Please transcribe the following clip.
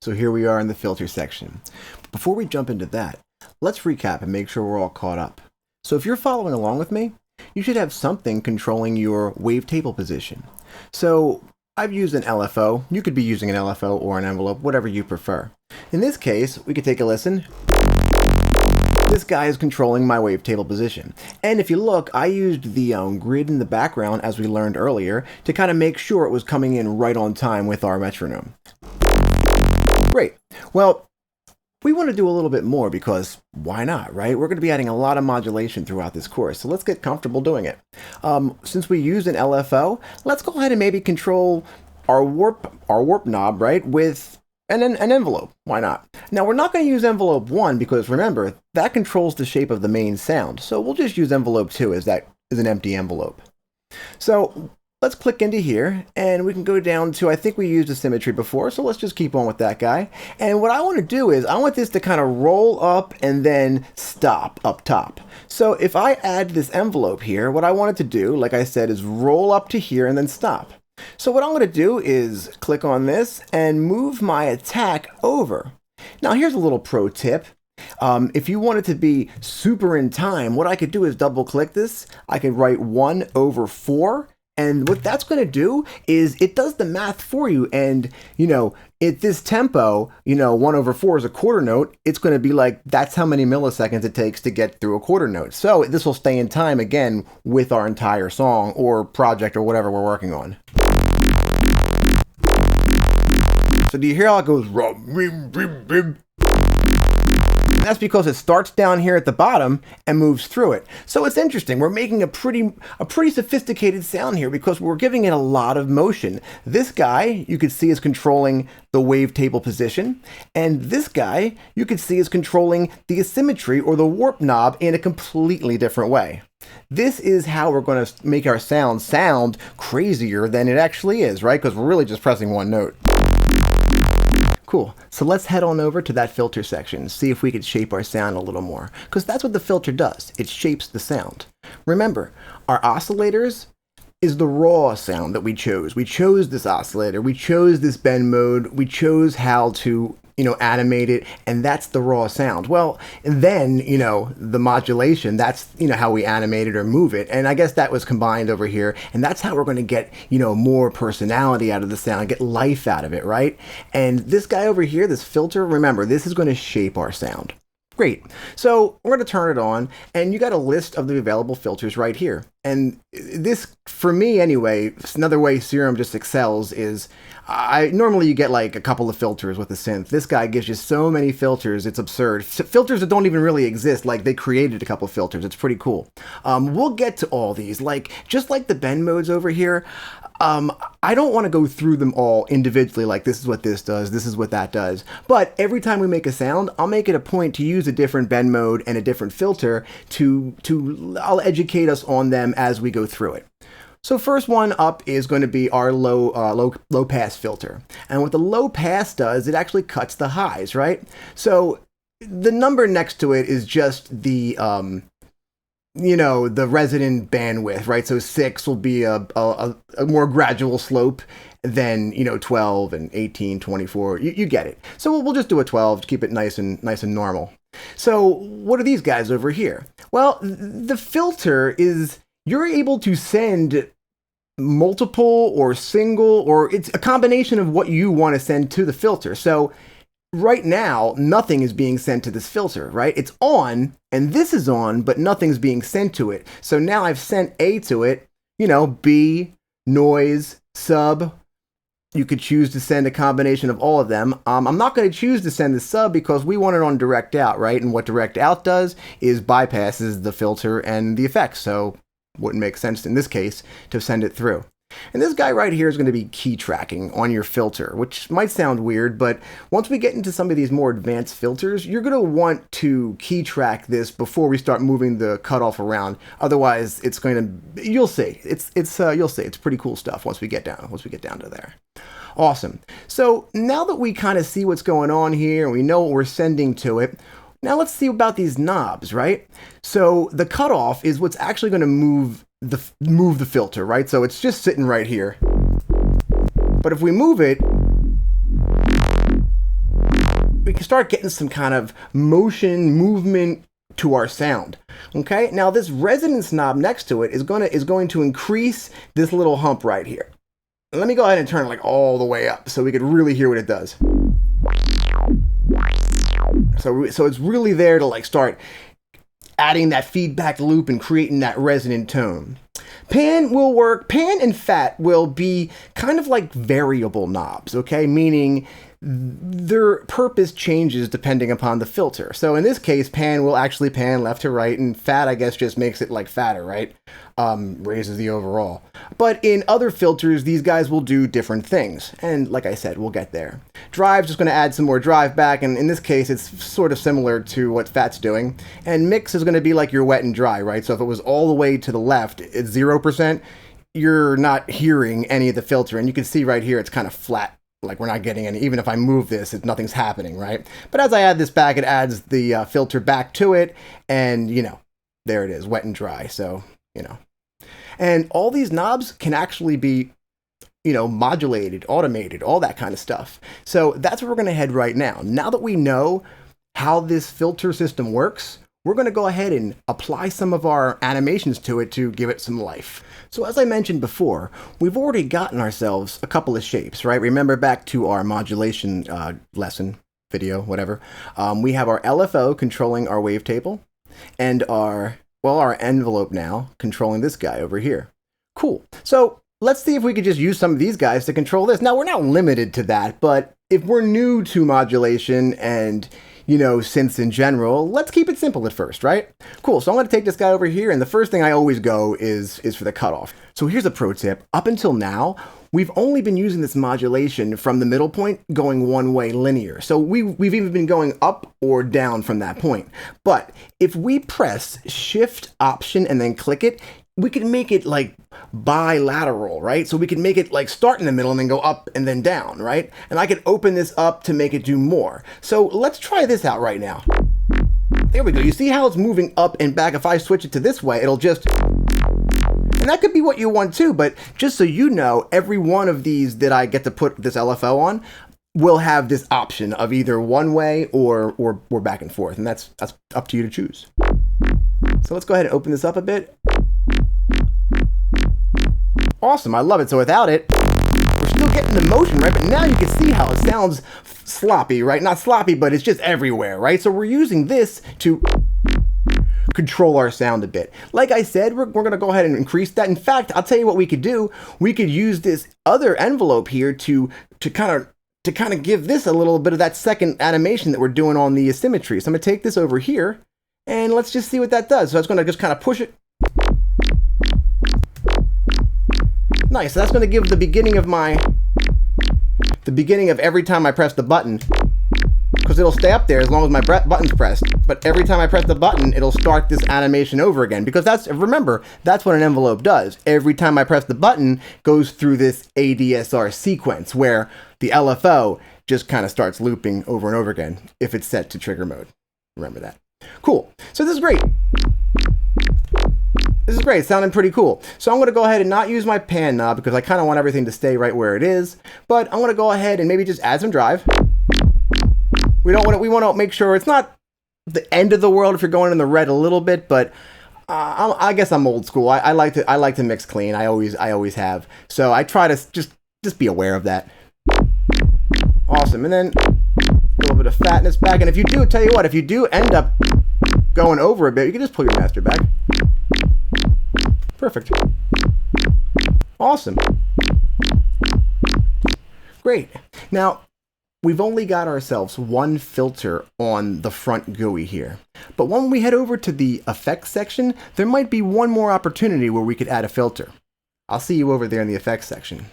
So here we are in the filter section. Before we jump into that, let's recap and make sure we're all caught up. So if you're following along with me, you should have something controlling your wavetable position. So I've used an LFO. You could be using an LFO or an envelope, whatever you prefer. In this case, we could take a listen. This guy is controlling my wavetable position. And if you look, I used the grid in the background, as we learned earlier, to kind of make sure it was coming in right on time with our metronome. Great. Well, we want to do a little bit more because why not, right? We're going to be adding a lot of modulation throughout this course, so let's get comfortable doing it. Since we used an LFO, let's go ahead and maybe control our warp knob, right, with an envelope. Why not? Now, we're not going to use envelope 1 because, remember, that controls the shape of the main sound, so we'll just use envelope 2 as that is an empty envelope. So let's click into here, and we can go down to, I think we used a symmetry before, so let's just keep on with that guy. And what I want to do is, I want this to kind of roll up and then stop up top. So if I add this envelope here, what I want it to do, like I said, is roll up to here and then stop. So what I'm going to do is click on this and move my attack over. Now here's a little pro tip. If you want it to be super in time, what I could do is double click this. I could write 1/4. And what that's going to do is it does the math for you. And, you know, at this tempo, you know, 1/4 is a quarter note. It's going to be like, that's how many milliseconds it takes to get through a quarter note. So this will stay in time again with our entire song or project or whatever we're working on. So do you hear how it goes? That's because it starts down here at the bottom and moves through it. So it's interesting. We're making a pretty sophisticated sound here because we're giving it a lot of motion. This guy, you could see, is controlling the wavetable position. And this guy, you could see, is controlling the asymmetry or the warp knob in a completely different way. This is how we're going to make our sound crazier than it actually is, right? Because we're really just pressing one note. Cool. So let's head on over to that filter section, see if we could shape our sound a little more, because that's what the filter does. It shapes the sound. Remember, our oscillators is the raw sound that we chose. We chose this oscillator. We chose this bend mode. We chose how to, you know, animate it, and that's the raw sound. Well, and then, you know, the modulation, that's, you know, how we animate it or move it. And I guess that was combined over here, and that's how we're going to get, you know, more personality out of the sound, get life out of it, right? And this guy over here, this filter, remember, this is going to shape our sound. Great. So we're going to turn it on, and you got a list of the available filters right here. And this, for me anyway, another way Serum just excels is, normally you get like a couple of filters with the synth. This guy gives you so many filters, it's absurd. Filters that don't even really exist, like they created a couple of filters. It's pretty cool. We'll get to all these, like just like the bend modes over here. I don't want to go through them all individually, like this is what this does, this is what that does. But every time we make a sound, I'll make it a point to use a different bend mode and a different filter I'll educate us on them as we go through it. So first one up is going to be our low pass filter. And what the low pass does, it actually cuts the highs, right? So the number next to it is just the, you know, the resonant bandwidth, right? So 6 will be a more gradual slope than, you know, 12 and 18, 24. You get it. So we'll just do a 12 to keep it nice and normal. So what are these guys over here? Well, the filter is, you're able to send multiple or single, or it's a combination of what you want to send to the filter. So right now, nothing is being sent to this filter, right? It's on, and this is on, but nothing's being sent to it. So now I've sent A to it, you know, B, noise, sub. You could choose to send a combination of all of them. I'm not going to choose to send the sub because we want it on direct out, right? And what direct out does is bypasses the filter and the effects. So wouldn't make sense in this case to send it through. And this guy right here is going to be key tracking on your filter, which might sound weird, but once we get into some of these more advanced filters, you're going to want to key track this before we start moving the cutoff around. Otherwise, it's going to, you'll see. You'll see. It's pretty cool stuff once we get down to there. Awesome. So now that we kind of see what's going on here and we know what we're sending to it, now let's see about these knobs, right? So the cutoff is what's actually going to move the filter, right? So it's just sitting right here. But if we move it, we can start getting some kind of motion, movement to our sound. Okay, now this resonance knob next to it is going to increase this little hump right here. Let me go ahead and turn it like all the way up so we could really hear what it does. So it's really there to like start adding that feedback loop and creating that resonant tone. Pan will work. Pan and fat will be kind of like variable knobs, okay? Meaning their purpose changes depending upon the filter. So in this case, pan will actually pan left to right, and fat, I guess, just makes it like fatter, right? Raises the overall. But in other filters, these guys will do different things. And like I said, we'll get there. Drive's just going to add some more drive back, and in this case, it's sort of similar to what fat's doing. And mix is going to be like your wet and dry, right? So if it was all the way to the left, it's 0%, you're not hearing any of the filter. And you can see right here, it's kind of flat. Like we're not getting any, even if I move this, nothing's happening, right? But as I add this back, it adds the filter back to it, and you know, there it is, wet and dry. So, you know, and all these knobs can actually be, you know, modulated, automated, all that kind of stuff. So that's where we're going to head right now. Now that we know how this filter system works, we're going to go ahead and apply some of our animations to it to give it some life. So as I mentioned before, we've already gotten ourselves a couple of shapes, right? Remember back to our modulation lesson, video, whatever. We have our LFO controlling our wavetable, and our envelope now controlling this guy over here. Cool. So let's see if we could just use some of these guys to control this. Now, we're not limited to that, but if we're new to modulation and, you know, synths in general, let's keep it simple at first, right? Cool, so I'm gonna take this guy over here, and the first thing I always go is for the cutoff. So here's a pro tip. Up until now, we've only been using this modulation from the middle point going one way linear. So we've even been going up or down from that point. But if we press Shift Option and then click it, we can make it like bilateral, right? So we can make it like start in the middle and then go up and then down, right? And I can open this up to make it do more. So let's try this out right now. There we go. You see how it's moving up and back? If I switch it to this way, it'll just, and that could be what you want too, but just so you know, every one of these that I get to put this LFO on will have this option of either one way or back and forth. And that's up to you to choose. So let's go ahead and open this up a bit. Awesome, I love it. So without it, we're still getting the motion, right? But now you can see how it sounds sloppy, right? Not sloppy, but it's just everywhere, right? So we're using this to control our sound a bit. Like I said, we're going to go ahead and increase that. In fact, I'll tell you what we could do. We could use this other envelope here to kind of give this a little bit of that second animation that we're doing on the asymmetry. So I'm going to take this over here, and let's just see what that does. So it's going to just kind of push it. Nice, so that's going to give the beginning of every time I press the button, because it'll stay up there as long as my button's pressed, but every time I press the button, it'll start this animation over again, because remember, that's what an envelope does. Every time I press the button, goes through this ADSR sequence, where the LFO just kind of starts looping over and over again, if it's set to trigger mode. Remember that. Cool, so this is great. This is great, it's sounding pretty cool. So I'm going to go ahead and not use my pan knob because I kind of want everything to stay right where it is. But I'm going to go ahead and maybe just add some drive. We want to make sure it's not the end of the world if you're going in the red a little bit, but I guess I'm old school. I like to mix clean. I always have. So I try to just be aware of that. Awesome, and then a little bit of fatness back. And if you do, tell you what, if you do end up going over a bit, you can just pull your master back. Perfect. Awesome. Great. Now, we've only got ourselves one filter on the front GUI here. But when we head over to the effects section, there might be one more opportunity where we could add a filter. I'll see you over there in the effects section.